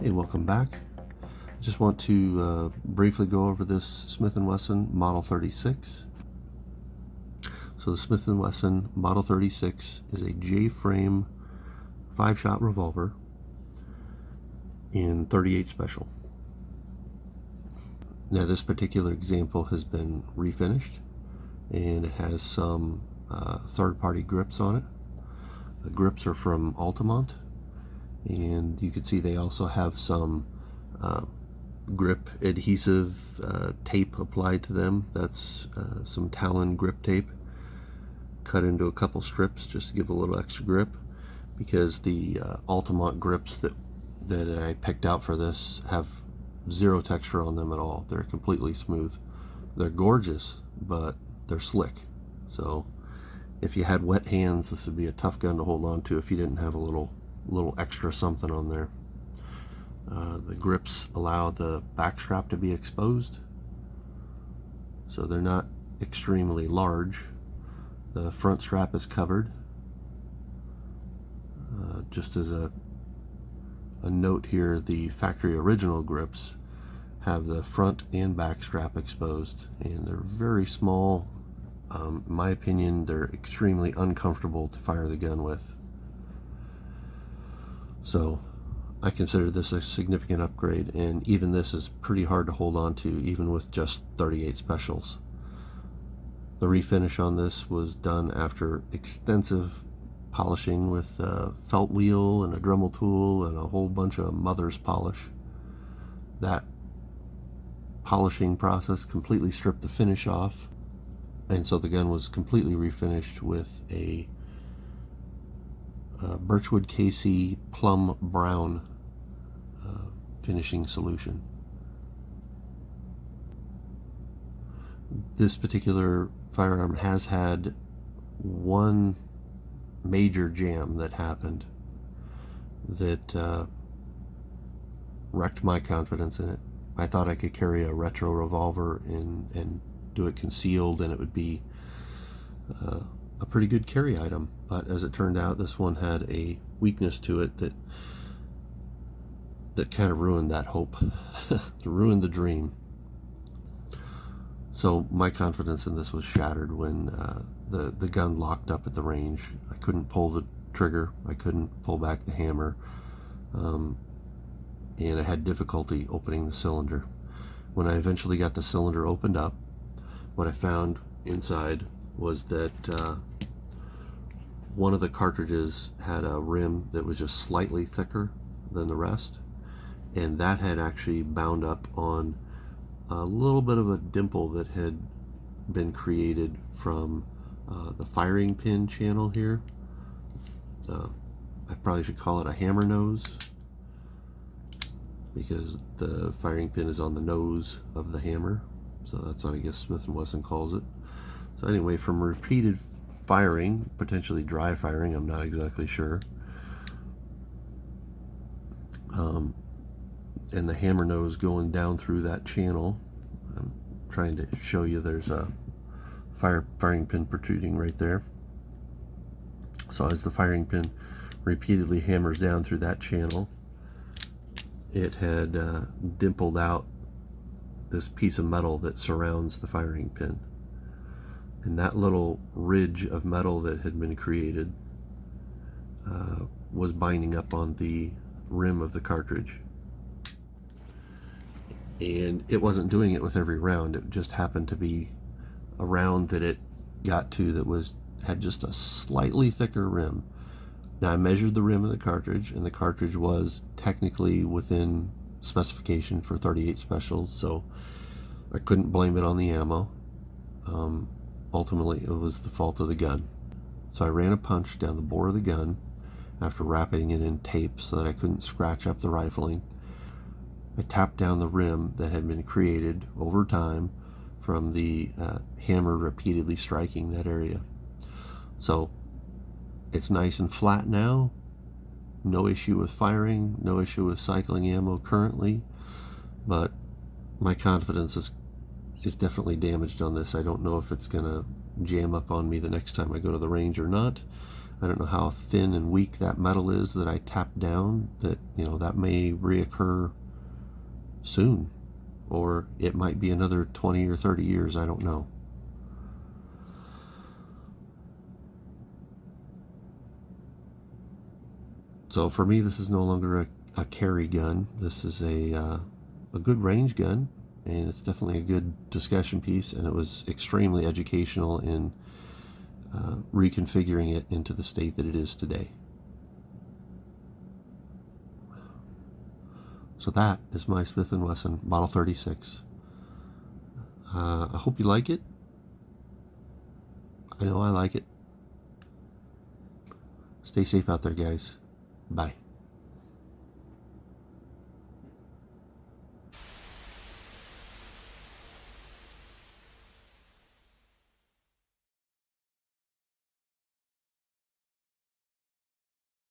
Hey, welcome back. Just want to briefly go over this Smith & Wesson Model 36. So the Smith & Wesson Model 36 is a J-frame 5-shot revolver in 38 special. Now this particular example has been refinished and it has some third-party grips on it. The grips are from Altamont, and you can see they also have some grip adhesive tape applied to them. That's some Talon grip tape cut into a couple strips just to give a little extra grip, because the Altamont grips that I picked out for this have zero texture on them at all. They're completely smooth. They're gorgeous, but they're slick. So if you had wet hands, this would be a tough gun to hold on to if you didn't have a little extra something on there. The grips allow the back strap to be exposed, so they're not extremely large. The front strap is covered. Just as a note here, the factory original grips have the front and back strap exposed, and they're very small. In my opinion, they're extremely uncomfortable to fire the gun with. So I consider this a significant upgrade, and even this is pretty hard to hold on to, even with just 38 specials. The refinish on this was done after extensive polishing with a felt wheel and a Dremel tool and a whole bunch of mother's polish. That polishing process completely stripped the finish off, and so the gun was completely refinished with a Birchwood KC plum brown finishing solution. This particular firearm has had one major jam that happened that wrecked my confidence in it. I thought I could carry a retro revolver and do it concealed, and it would be a pretty good carry item. But as it turned out, this one had a weakness to it that kind of ruined that hope, ruined the dream. So my confidence in this was shattered when the gun locked up at the range. I couldn't pull the trigger, I couldn't pull back the hammer, and I had difficulty opening the cylinder. When I eventually got the cylinder opened up, what I found inside was that one of the cartridges had a rim that was just slightly thicker than the rest, and that had actually bound up on a little bit of a dimple that had been created from the firing pin channel here. I probably should call it a hammer nose, because the firing pin is on the nose of the hammer, so that's what I guess Smith & Wesson calls it. So anyway, from repeated firing, potentially dry firing, I'm not exactly sure, and the hammer nose going down through that channel, I'm trying to show you, there's a firing pin protruding right there. So as the firing pin repeatedly hammers down through that channel, it had dimpled out this piece of metal that surrounds the firing pin. And that little ridge of metal that had been created was binding up on the rim of the cartridge. And it wasn't doing it with every round. It just happened to be a round that it got to that had just a slightly thicker rim. Now I measured the rim of the cartridge, and the cartridge was technically within specification for 38 specials, so I couldn't blame it on the ammo. Ultimately, it was the fault of the gun. So I ran a punch down the bore of the gun after wrapping it in tape so that I couldn't scratch up the rifling. I tapped down the rim that had been created over time from the hammer repeatedly striking that area. So it's nice and flat now. No issue with firing, no issue with cycling ammo currently, but my confidence is definitely damaged on this. I don't know if it's gonna jam up on me the next time I go to the range or not. I don't know how thin and weak that metal is that I tapped down, that, that may reoccur soon, or it might be another 20 or 30 years, I don't know. So for me, this is no longer a carry gun. This is a good range gun, and it's definitely a good discussion piece, and it was extremely educational in reconfiguring it into the state that it is today. So that is my Smith & Wesson Model 36. I hope you like it. I know I like it. Stay safe out there, guys. Bye.